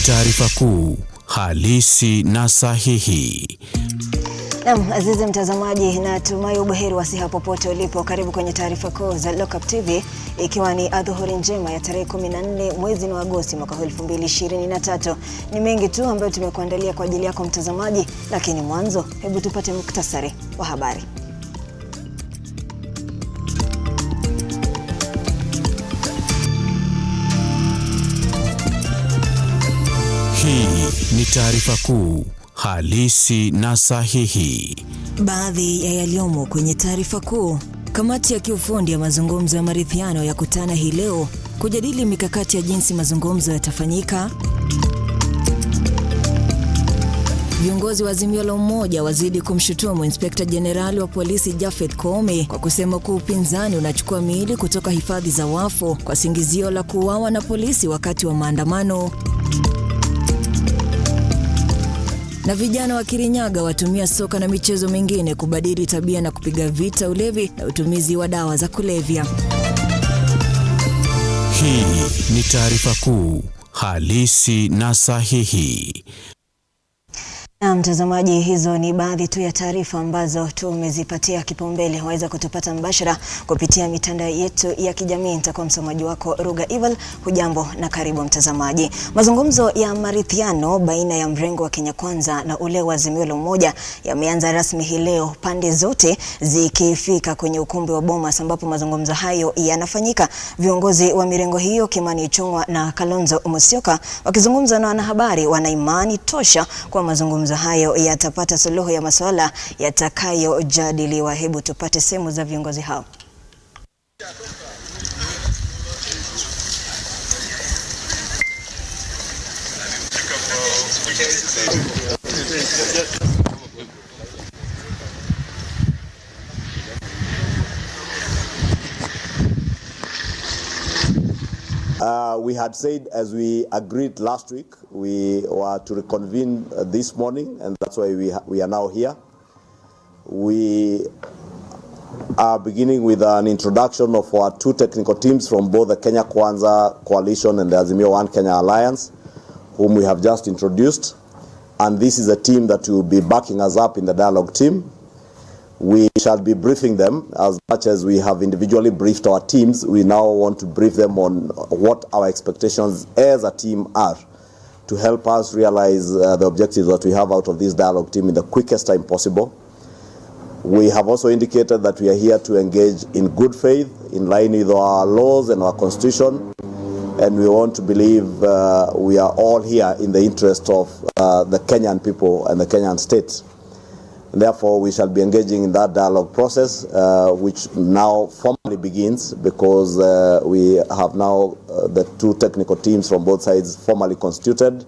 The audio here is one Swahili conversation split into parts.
Taarifa Kuu, halisi na sahihi. Azizi mtazamaji, natumai ubuheri wa siha popote ulipo. Karibu kwenye taarifa kuu za Lookuptv, ikiwa ni adhuhuri njema ya tarehe 14 mwezi wa Agosti mwaka 2023. Ni mengi tu ambayo tumekuandalia kwa ajili yako mtazamaji, lakini mwanzo hebu tupate muktasari wa habari. Hii ni taarifa kuu, halisi na sahihi. Baadhi ya yaliyomo kwenye taarifa kuu. Kamati ya kiufundi ya mazungumzo ya Maridhiano Yakutana hii leo kujadili mikakati ya jinsi mazungumzo yatafanyika. Viongozi wa azimio la umoja wazidi kumshutumu Inspekta Jenerali wa polisi Japhet Koome kwa kusema kuwa upinzani unachukua miili kutoka hifadhi za wafu kwa singizio la kuuawa na polisi wakati wa maandamano. Na vijana wa Kirinyaga watumia soka na michezo mingine kubadili tabia na kupiga vita ulevi na utumizi wa dawa za kulevya. Hii ni taarifa kuu, halisi na sahihi. Na mtazamaji, hizo ni baadhi tu ya taarifa ambazo tumezipatia kipaumbele. Waweza kutupata mbashara kupitia mitandao yetu ya kijamii. Nitakuwa msomaji wako Ruga Evil. Hujambo na karibu mtazamaji. Mazungumzo ya maridhiano baina ya mrengo wa Kenya Kwanza na ule wa azimio la umoja yameanza rasmi hii leo, pande zote zikifika kwenye ukumbi wa Bomas ambapo mazungumzo hayo yanafanyika. Viongozi wa mirengo hiyo Kimani Ichung'wah na Kalonzo Musyoka wakizungumza na wanahabari wana imani tosha kwa mazungumzo hayo yatapata suluhu ya masuala yatakayojadiliwa. Hebu tupate sehemu za viongozi hao. We had said, as we agreed last week, we were to reconvene this morning, and that's why we are now here. We are beginning with an introduction of our two technical teams from both the Kenya Kwanza Coalition and the Azimio One Kenya Alliance, whom we have just introduced. And this is a team that will be backing us up in the dialogue team. We shall be briefing them as much as we have individually briefed our teams. We now want to brief them on what our expectations as a team are to help us realize the objectives that we have out of this dialogue team in the quickest time possible. We have also indicated that we are here to engage in good faith, in line with our laws and our constitution, and we want to believe we are all here in the interest of the Kenyan people and the Kenyan state. Therefore, we shall be engaging in that dialogue process, which now formally begins because we have now the two technical teams from both sides formally constituted.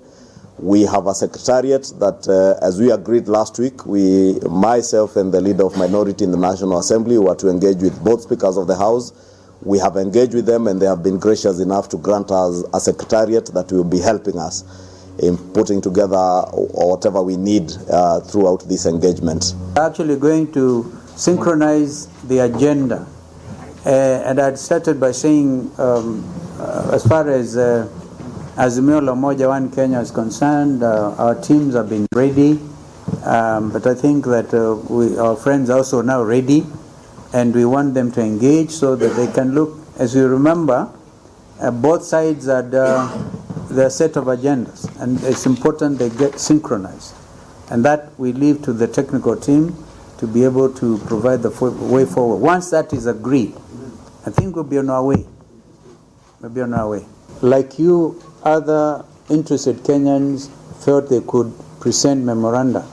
We have a secretariat that, as we agreed last week, myself and the leader of minority in the National Assembly were to engage with both speakers of the House. We have engaged with them and they have been gracious enough to grant us a secretariat that will be helping us in putting together whatever we need throughout this engagement. Actually going to synchronize the agenda, and I'd started by saying as far as Azimio la Umoja One Kenya is concerned, our teams have been ready, but I think that our friends are also now ready, and we want them to engage so that they can look. As you remember, both sides had their set of agendas, and it's important they get synchronized, and that we leave to the technical team to be able to provide the way forward. Once that is agreed, I think we'll be on our way. We'll be on our way. Like you, other interested Kenyans felt they could present memoranda.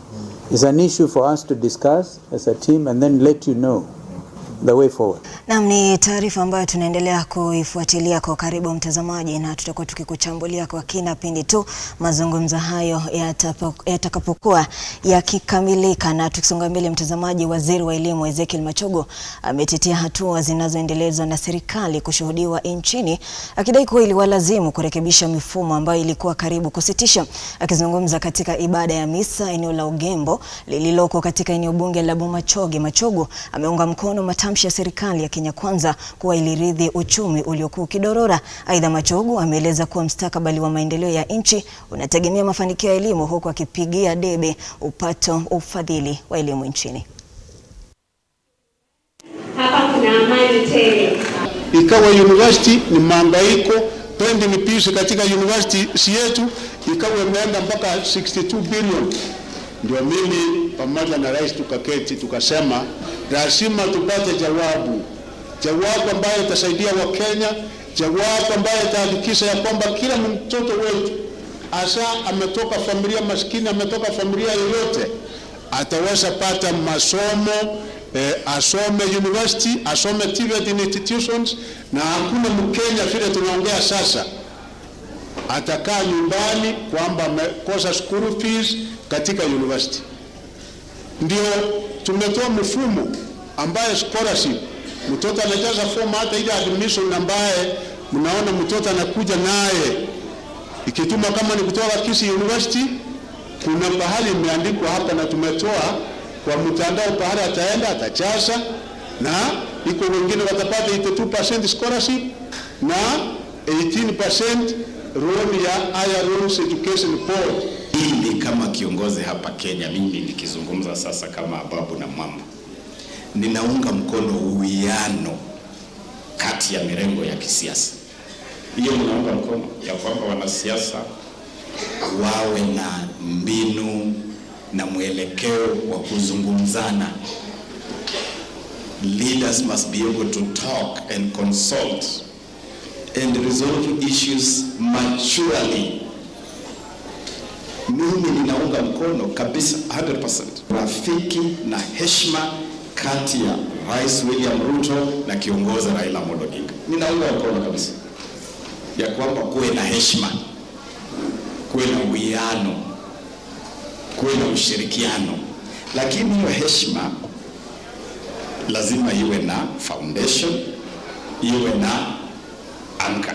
It's an issue for us to discuss as a team and then let you know the way forward. Naam, ni taarifa ambayo tunaendelea kuifuatilia kwa karibu mtazamaji, na tutakuwa tukikuchambulia kwa kina pindi tu mazungumzo hayo yatakapokuwa yakikamilika. Na tukisonga mbele mtazamaji, waziri wa elimu Ezekiel Machogo ametetea hatua zinazoendelezwa na serikali kushuhudiwa nchini, akidai kuwa iliwalazimu kurekebisha mifumo ambayo ilikuwa karibu kusitisha. Akizungumza katika ibada ya misa eneo la Ugembo lililoko katika eneo bunge la Bomachoge, Machogo ameunga mkono matamshi matamshi ya serikali ya Kenya Kwanza kuwa iliridhi uchumi uliokuwa ukidorora. Aidha, Machogu ameeleza kuwa mustakabali wa maendeleo ya nchi unategemea mafanikio ya elimu, huku akipigia debe upato ufadhili wa elimu nchini. Hapa kuna amani tele. Ikawa university ni mahangaiko, pending fees katika university yetu ikawa imeenda mpaka 62 billion. Ndio mimi pamoja na rais tukaketi tukasema lazima tupate jawabu ambayo itasaidia Wakenya, jawabu ambayo itahakikisha ya kwamba kila mtoto wetu asa ametoka familia maskini, ametoka familia yoyote, ataweza pata masomo, asome university, asome TVET institutions, na hakuna Mkenya vile tunaongea sasa atakaa nyumbani kwamba amekosa school fees katika university. Ndio tumetoa mfumo ambaye scholarship, mtoto anajaza form, hata ile admission ambaye mnaona mtoto anakuja naye ikituma kama ni kutoka Kisii University, kuna pahali imeandikwa hapa na tumetoa kwa mtandao, pahali ataenda atajaza, na iko wengine watapata 82% scholarship na 18% loan ya Higher Loans Education Board. Ili kama kiongozi hapa Kenya, mimi nikizungumza sasa kama babu na mama, ninaunga mkono uwiano kati ya mirengo ya kisiasa. Hiyo ninaunga mkono ya kwamba wanasiasa wawe na mbinu na mwelekeo wa kuzungumzana. Leaders must be able to talk and consult and resolve issues maturely. Mimi ninaunga mkono kabisa 100% rafiki na heshima kati ya Rais William Ruto na kiongozi Raila Amolo Odinga. Ninaunga mkono kabisa ya kwamba kuwe na heshima, kuwe na uwiano, kuwe na ushirikiano, lakini hiyo heshima lazima iwe na foundation, iwe na anka.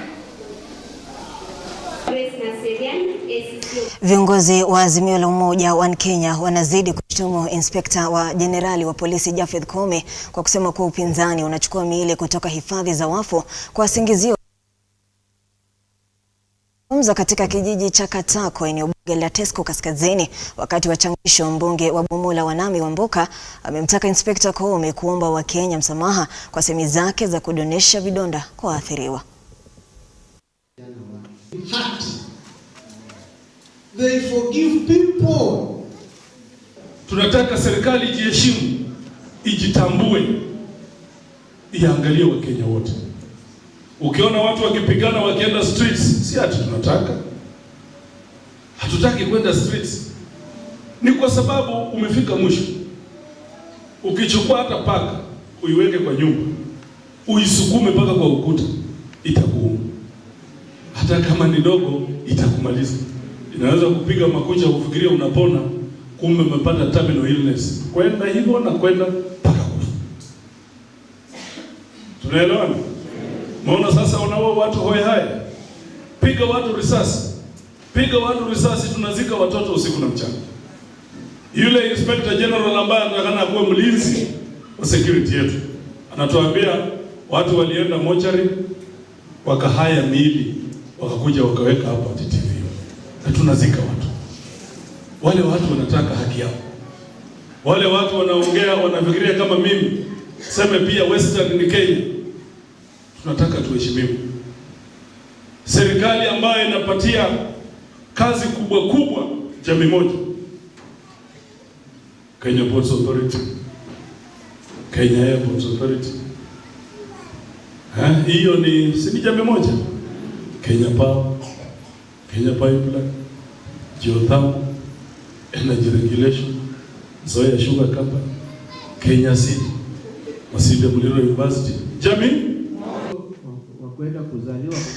Viongozi wa Azimio la Umoja wa Kenya wanazidi kushtumu Inspekta wa Jenerali wa Polisi Japhet Koome kwa kusema kuwa upinzani unachukua miili kutoka hifadhi za wafu kwa singizio katika kijiji cha Katako, eneo bunge la Tesco Kaskazini. Wakati wa changisho, mbunge wa Bumula Wanami Wamboka amemtaka Inspekta Koome kuomba Wakenya msamaha kwa semi zake za kudonesha vidonda kwa waathiriwa. They forgive people. Tunataka serikali jiheshimu, ijitambue, iangalie Wakenya wote. Ukiona watu wakipigana wakienda streets, si ati hatutaki kwenda streets. Ni kwa sababu umefika mwisho. Ukichukua hata paka uiweke kwa nyumba, uisukume mpaka kwa ukuta, itakuuma. Hata kama ni dogo itakumaliza. Inaweza kupiga makucha kufikiria unapona, kumbe umepata terminal illness. Kwenda hivyo na kwenda mpaka kufa. Tunaelewana? Maona sasa unaua watu hoi hai. Piga watu risasi. Tunazika watoto usiku na mchana. Yule Inspector General ambaye anataka kuwa mlinzi wa security yetu anatuambia watu walienda mochari wakahaya miili wakakuja wakaweka hapa TV. Na tunazika watu. Wale watu wanataka haki yao. Wale watu wanaongea wanafikiria kama mimi. Sema pia Western ni Kenya. Tunataka tuheshimiwe. Serikali ambayo inapatia kazi kubwa jamii moja. Kenya Ports Authority, Kenya Airports Authority. Hiyo si jamii moja. Kenya Power, Kenya Pipeline, Geothermal, Energy Regulation, Zoya Sugar Company, Kenya Seed, Masinde Muliro University. Jamii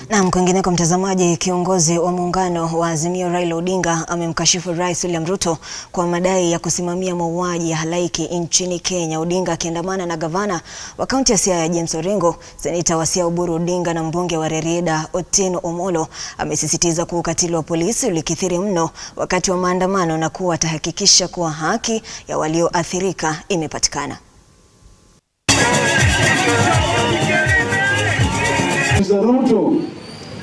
Na kwingine kwa mtazamaji, kiongozi wa muungano wa Azimio Raila Odinga amemkashifu Rais William Ruto kwa madai ya kusimamia mauaji ya halaiki nchini Kenya. Odinga akiandamana na gavana wa kaunti ya Siaya James Orengo, seneta wa Siaya Oburu Odinga na mbunge wa Rarieda Otieno Omolo amesisitiza kuwa ukatili wa polisi ulikithiri mno wakati wa maandamano na kuwa atahakikisha kuwa haki ya walioathirika imepatikana. Mr. RUTO,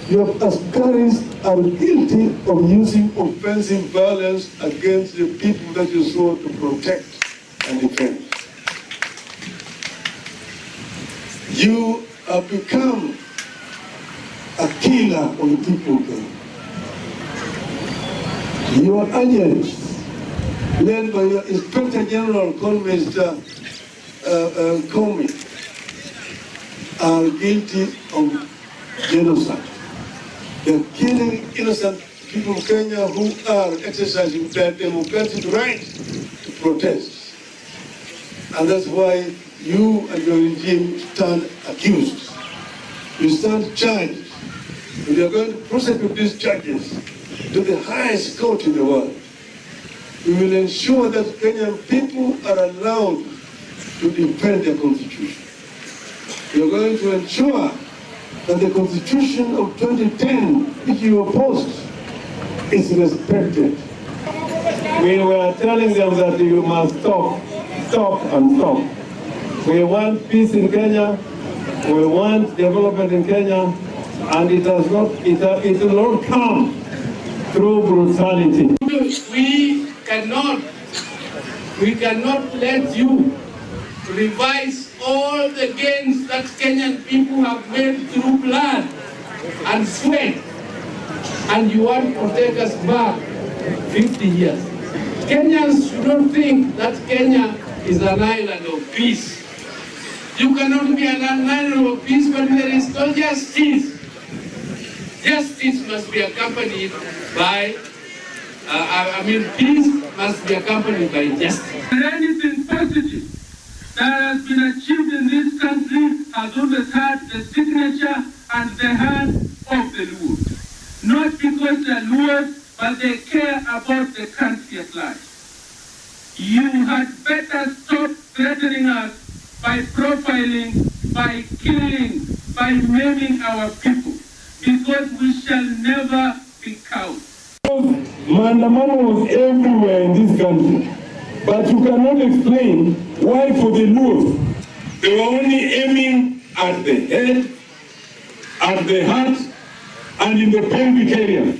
your askaris are guilty of using offensive violence against the people that you swore to protect and defend. You have become a killer of the people. Your agents, led by your Inspector General called Mr. Comey, are guilty of genocide. They're killing innocent people in Kenya who are exercising their democratic right to protest. And that's why you and your regime stand accused. You stand charged. And you are going to prosecute these charges to the highest court in the world. We will ensure that Kenyan people are allowed to defend their constitution. We are going to ensure that the Constitution of 2010, which you opposed, is respected. We were telling them that you must stop, and stop. We want peace in Kenya, we want development in Kenya, and it will not come through brutality. We cannot let you revise all the gains that Kenyan people have made through blood and sweat, and you want to take us back 50 years. Kenyans should not think that Kenya is an island of peace. You cannot be an island of peace when there is no justice. Justice must be accompanied by, peace must be accompanied by justice. Anything positive that has been achieved in this country has always had the signature and the hand of the Luos. Not because they're Luos, but they care about the country at large. You had better stop threatening us by profiling, by killing, by maiming our people, because we shall never be cowed. Maandamano was everywhere in this country, but you cannot explain why for the Luos, they were only aiming at the head, at the heart, and in the pelvic area.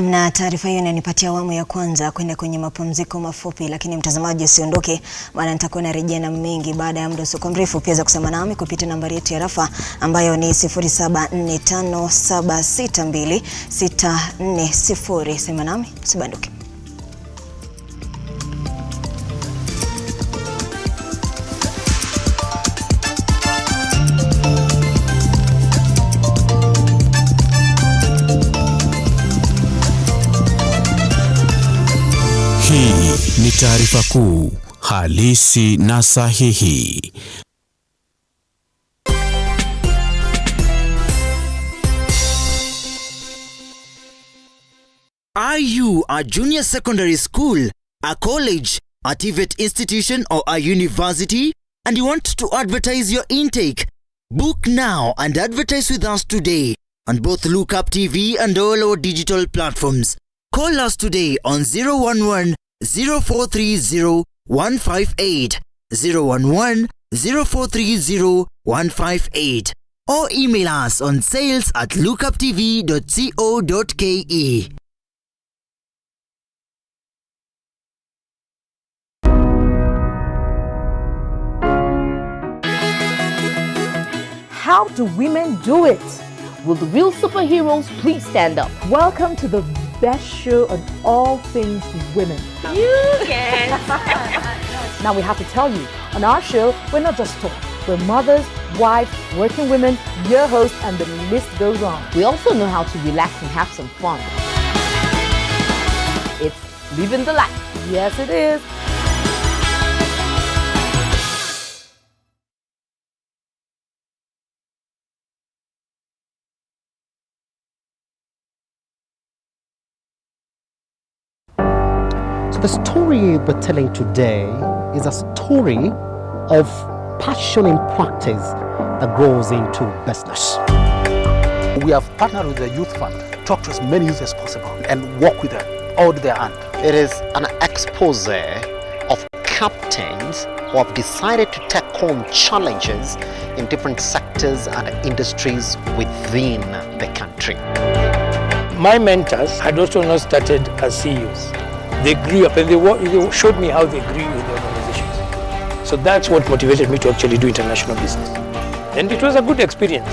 Na taarifa hiyo inanipatia awamu ya kwanza kwenda kwenye mapumziko mafupi, lakini mtazamaji usiondoke, maana nitakuwa narejea na mengi baada ya muda usio mrefu. Pia za kusema nami kupitia nambari yetu ya rafa ambayo ni 0745762640. Sema nami usibanduke. Hii ni taarifa kuu halisi na sahihi. Are you a junior secondary school, a college, a TVET institution or a university and you want to advertise your intake? Book now and advertise with us today on both Lookuptv and all our digital platforms. Call us today on 011 0430 158, 011 0430 158, or email us on sales@lookuptv.co.ke. How do women do it? Will the real superheroes please stand up? Welcome to the best show on all things women. You can. Now we have to tell you, on our show, we're not just talk. We're mothers, wives, working women, your hosts, and the list goes on. We also know how to relax and have some fun. It's living the life. Yes, it is. So the story we're telling today is a story of passion in practice that grows into business. We have partnered with the Youth Fund, talk to as many youth as possible and work with them. owed their hand. It is an expose of captains who have decided to take on challenges in different sectors and industries within the country. My mentors had also not started as CEOs. They grew up and they showed me how they grew with the organizations. So that's what motivated me to actually do international business. And it was a good experience.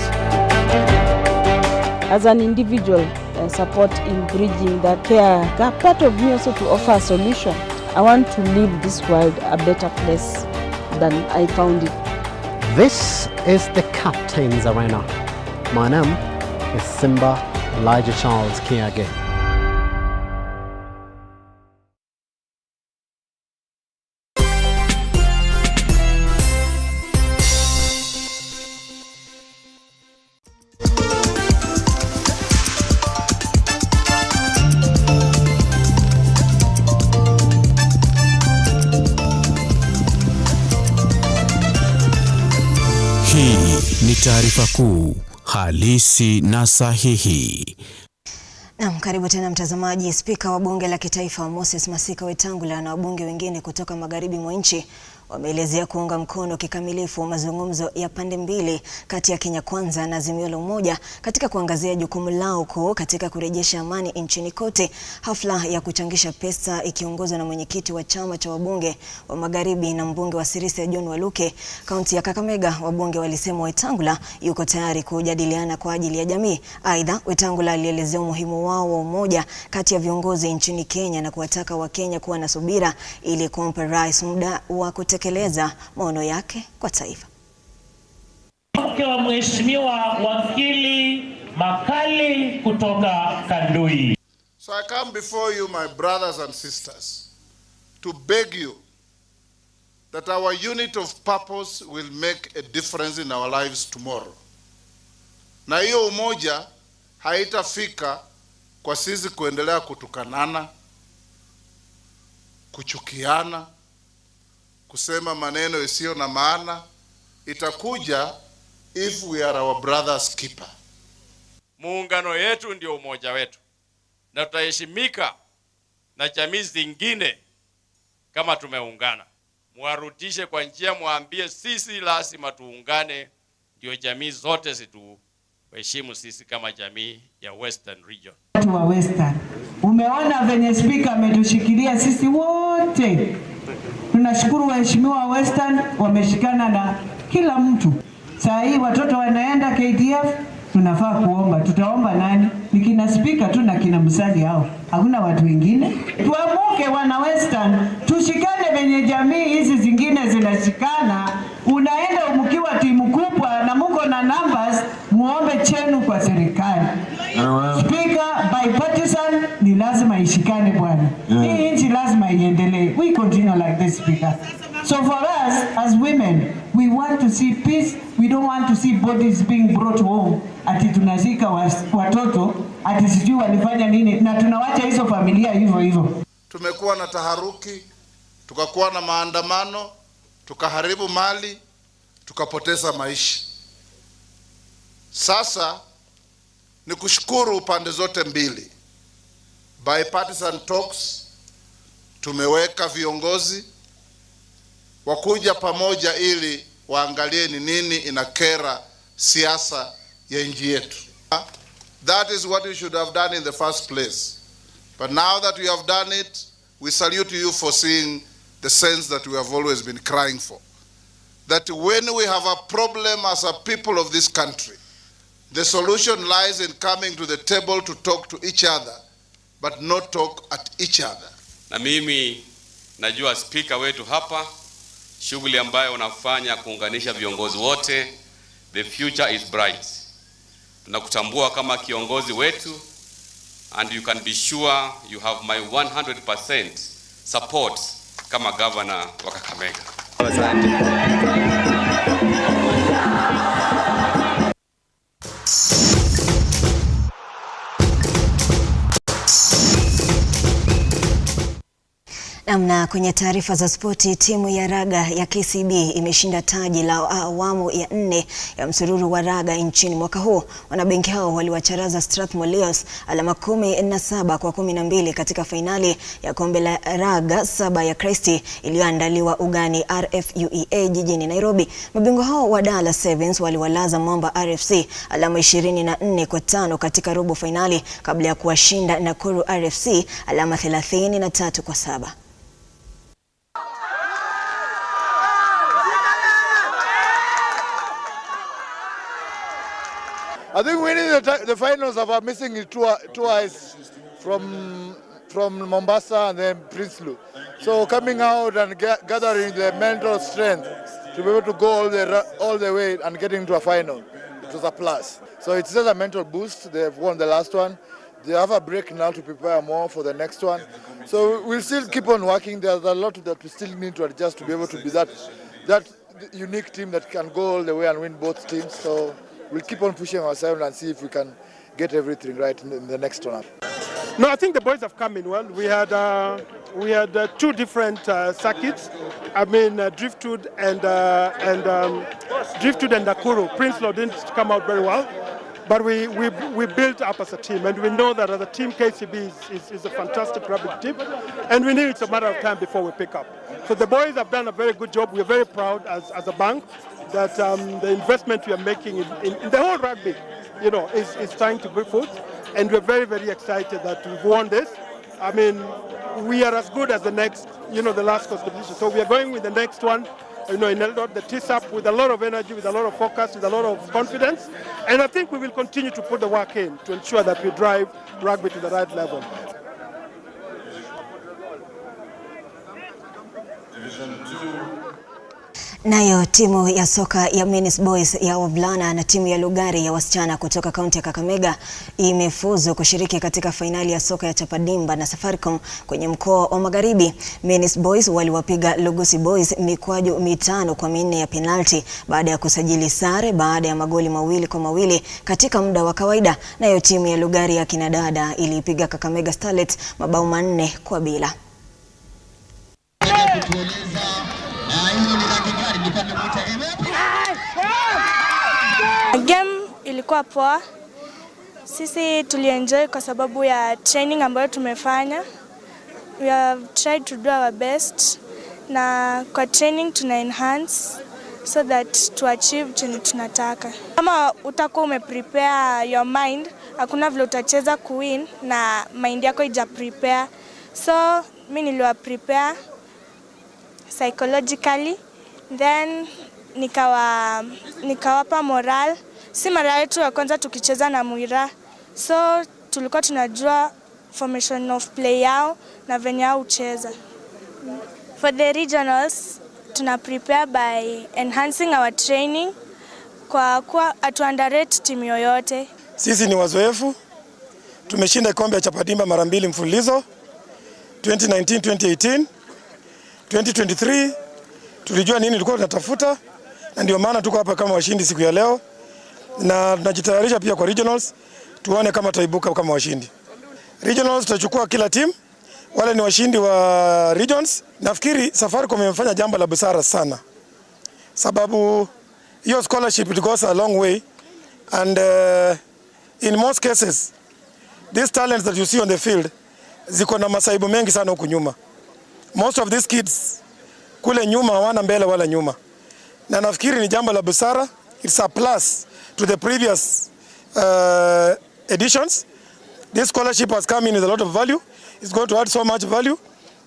As an individual, support in bridging the care gap, part of me also to offer a solution. I want to leave this world a better place than I found it. This is the Captain's Arena. My name is Simba Elijah Charles Kiage. Hii ni taarifa kuu halisi na sahihi. Naam, karibu tena mtazamaji. Spika wa bunge la kitaifa Moses Masika Wetangula na wabunge wengine kutoka magharibi mwa nchi wameelezea kuunga mkono kikamilifu mazungumzo ya pande mbili kati ya Kenya Kwanza na Azimio la Umoja katika kuangazia jukumu lao kuu katika kurejesha amani nchini kote. Hafla ya kuchangisha pesa ikiongozwa na mwenyekiti wa chama cha wabunge wa magharibi na mbunge wa Sirisia John Waluke, kaunti ya Kakamega, wabunge walisema Wetangula yuko tayari kujadiliana kwa ajili ya jamii. Aidha, Wetangula alielezea umuhimu wao wa umoja kati ya viongozi nchini Kenya na kuwataka Wakenya kuwa na subira ili kumpa rais muda wa kutekeleza maono yake kwa taifa. Kwa mheshimiwa wakili Makali kutoka Kandui. So I come before you, my brothers and sisters, to beg you that our unit of purpose will make a difference in our lives tomorrow. Na hiyo umoja haitafika kwa sisi kuendelea kutukanana, kuchukiana, kusema maneno isiyo na maana. Itakuja if we are our brother's keeper. Muungano yetu ndio umoja wetu, na tutaheshimika na jamii zingine kama tumeungana. Muarudishe kwa njia, muambie sisi lazima tuungane, ndio jamii zote zituheshimu sisi kama jamii ya Western Region. Watu wa Western, umeona venye spika ametushikilia sisi wote. Tunashukuru waheshimiwa wa Western, wameshikana na kila mtu. Saa hii watoto wanaenda KDF, tunafaa kuomba. Tutaomba nani? Ni kina spika tu na kina msali hao. Hakuna watu wengine. Tuamuke wana Western, tushikane venye jamii hizi zingine zinashikana. Unaenda mkiwa timu kubwa na mko na numbers, muombe chenu kwa serikali. Speaker, bipartisan ni lazima ishikane bwana. Hii nchi lazima iendelee. We continue like this, Speaker. So for us as women, we want to see peace. We don't want to see bodies being brought home. Ati tunazika watoto, ati sijui walifanya nini, na tunawacha hizo familia hivyo hivyo. Tumekuwa na taharuki, tukakuwa na maandamano, tukaharibu mali, tukapoteza maisha. Sasa ni kushukuru pande zote mbili. Bipartisan talks, tumeweka viongozi wakuja pamoja ili waangalie ni nini inakera siasa ya nchi yetu. That is what we should have done in the first place. But now that we have done it, we salute you for seeing the sense that we have always been crying for. That when we have a problem as a people of this country, the solution lies in coming to the table to talk to each other, but not talk at each other. Na mimi najua spika wetu hapa, shughuli ambayo unafanya kuunganisha viongozi wote, the future is bright. Tunakutambua kama kiongozi wetu, and you can be sure you have my 100% support kama governor wa Kakamega. Na kwenye taarifa za spoti, timu ya raga ya KCB imeshinda taji la awamu ya 4 ya msururu wa raga nchini mwaka huu. Wanabenki hao waliwacharaza Strathmore alama 17 kwa 12 katika fainali ya kombe la raga 7 ya Christie iliyoandaliwa ugani RFUEA jijini Nairobi. Mabingwa hao wa Dala Sevens waliwalaza Mwamba RFC alama 24 kwa 5 katika robo fainali kabla ya kuwashinda Nakuru RFC alama 33 kwa 7. I think winning the finals of our missing it twice from Mombasa and then Prinsloo. So coming out and gathering the mental strength to be able to go all the way and getting into a final, it was a plus. So it's just a mental boost. They've won the last one. They have a break now to prepare more for the next one. So we'll still keep on working. There's a lot that we still need to adjust to be able to be that unique team that can go all the way and win both teams. So we'll keep on pushing ourselves and see if we can get everything right in the next one. No, I think the boys have come in well. We had 2 different circuits. I mean, Driftwood and Nakuru. Prinsloo didn't come out very well, but we built up as a team, and we know that as a team, KCB is a fantastic rugby team, and we knew it's a matter of time before we pick up. So the boys have done a very good job. We're very proud as a bank that the investment we are making in the whole rugby, is trying to bring fruit. And we're very, very excited that we've won this. I mean, we are as good as the next, the last competition. So we are going with the next one, in Eldor, the TSAP, with a lot of energy, with a lot of focus, with a lot of confidence. And I think we will continue to put the work in to ensure that we drive rugby to the right level. Nayo timu ya soka ya Men's Boys ya wavulana na timu ya Lugari ya wasichana kutoka kaunti ya Kakamega imefuzu kushiriki katika fainali ya soka ya Chapadimba na Safaricom kwenye mkoa wa Magharibi. Men's Boys waliwapiga Lugusi Boys mikwaju 5-4 ya penalti baada ya kusajili sare baada ya magoli 2-2 katika muda wa kawaida. Nayo timu ya Lugari ya kinadada ilipiga Kakamega Starlets mabao 4-0. Game ilikuwa poa. Sisi tulienjoy kwa sababu ya training ambayo tumefanya. We have tried to do our best. Na kwa training tuna enhance so that to achieve chenye tunataka. Kama utakuwa umeprepare your mind, hakuna vile utacheza kuwin na mind yako ija prepare. So mimi niliwa prepare psychologically, then nikawapa moral. Si mara yetu ya kwanza tukicheza na Muira, so tulikuwa tunajua formation of play yao na venye yao ucheza. For the regionals, tuna prepare by enhancing our training kwa atu-underrate timu yoyote. Sisi ni wazoefu, tumeshinda kombe ya Chapadimba mara 2 mfululizo, 2019, 2018, 2023. Tulijua nini tulikuwa tunatafuta, na ndio maana tuko hapa kama washindi siku ya leo, na tunajitayarisha pia kwa regionals, tuone kama tutaibuka kama washindi. Regionals tutachukua kila team, wale ni washindi wa regions. Nafikiri Safaricom imefanya jambo la busara sana, sababu hiyo scholarship it goes a long way, and in most cases these talents that you see on the field ziko na masaibu mengi sana huku nyuma. Most of these kids kule nyuma hawana mbele wala nyuma, na nafikiri ni jambo la busara. It's a plus to the previous editions. This scholarship has come in with a lot of value. It's going to add so much value,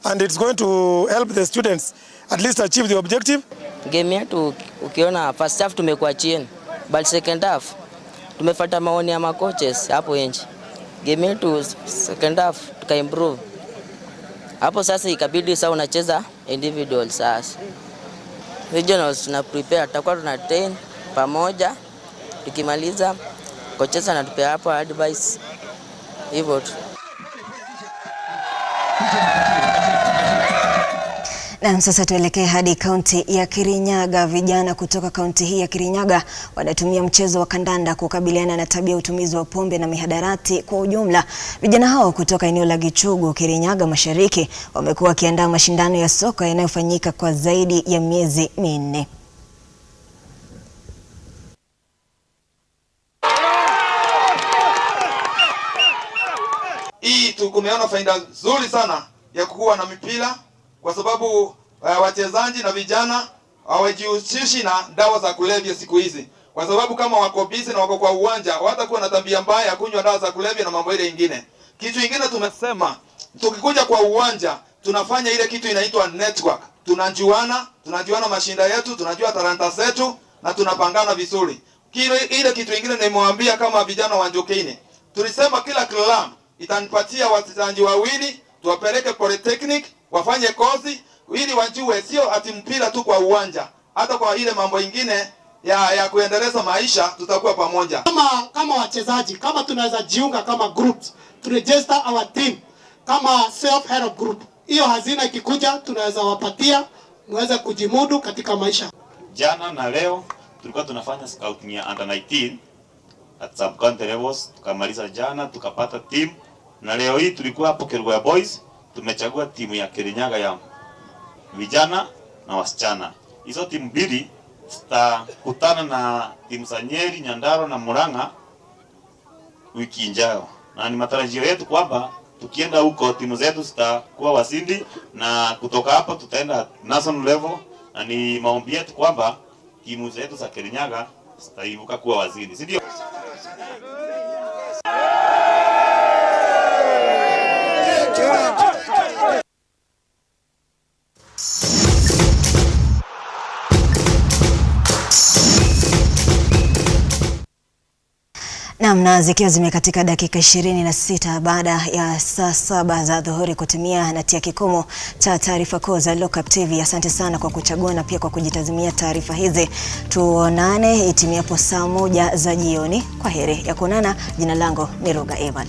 and it's going to help the students at least achieve the objective. Game yetu ukiona first half tumekuwa chini, but second half tumefuata maoni ya coaches hapo nje. Game yetu second half tukaimprove. Hapo sasa ikabidi sasa unacheza individual sasa. Regionals tuna prepare, tutakuwa tuna train pamoja. Tukimaliza coaches anatupea hapo advice. Hivyo tu. Na sasa tuelekee hadi kaunti ya Kirinyaga. Vijana kutoka kaunti hii ya Kirinyaga wanatumia mchezo wa kandanda kukabiliana na tabia ya utumizi wa pombe na mihadarati kwa ujumla. Vijana hao kutoka eneo la Gichugu, Kirinyaga Mashariki, wamekuwa wakiandaa mashindano ya soka yanayofanyika kwa zaidi ya miezi 4. Hii tumeona faida nzuri sana ya kuwa na mipira, kwa sababu wachezaji na vijana hawajihusishi na dawa za kulevya siku hizi, kwa sababu kama wako busy na wako kwa uwanja hawatakuwa na tabia mbaya ya kunywa dawa za kulevya na mambo ile ingine. Kitu kingine tumesema, tukikuja kwa uwanja tunafanya ile kitu inaitwa network. Tunajuana mashinda yetu, tunajua talanta zetu na tunapangana vizuri. Ile kitu kingine nimemwambia kama vijana wa Njokeni, tulisema kila club itanipatia wachezaji wawili, tuwapeleke polytechnic wafanye kozi ili wajue sio ati mpira tu kwa uwanja, hata kwa ile mambo ingine ya kuendeleza maisha tutakuwa pamoja. Kama wachezaji, kama tunaweza jiunga kama groups, to register our team kama self help group. Hiyo hazina ikikuja tunaweza wapatia muweze kujimudu katika maisha. Jana na leo tulikuwa tunafanya scouting ya under 19 at sub county levels, tukamaliza jana tukapata team, na leo hii tulikuwa hapo Kerugoya Boys tumechagua timu ya Kirinyaga ya vijana na wasichana. Hizo timu mbili zitakutana na timu za Nyeri, Nyandarua na Murang'a wiki ijayo, na ni matarajio yetu kwamba tukienda huko timu zetu zitakuwa wasindi, na kutoka hapo tutaenda national level, na ni maombi yetu kwamba timu zetu za Kirinyaga zitaibuka kuwa wasindi, si ndio? Na zikiwa zimekatika dakika 26 baada ya saa 7 za dhuhuri kutimia, natia kikomo cha taarifa kuu za Lookuptv. Asante sana kwa kuchagua na pia kwa kujitazamia taarifa hizi. Tuonane itimiapo saa 1 za jioni. Kwa heri ya kuonana. Jina langu ni Ruga Eval.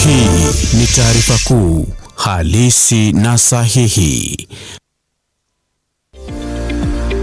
Hii ni taarifa kuu halisi na sahihi.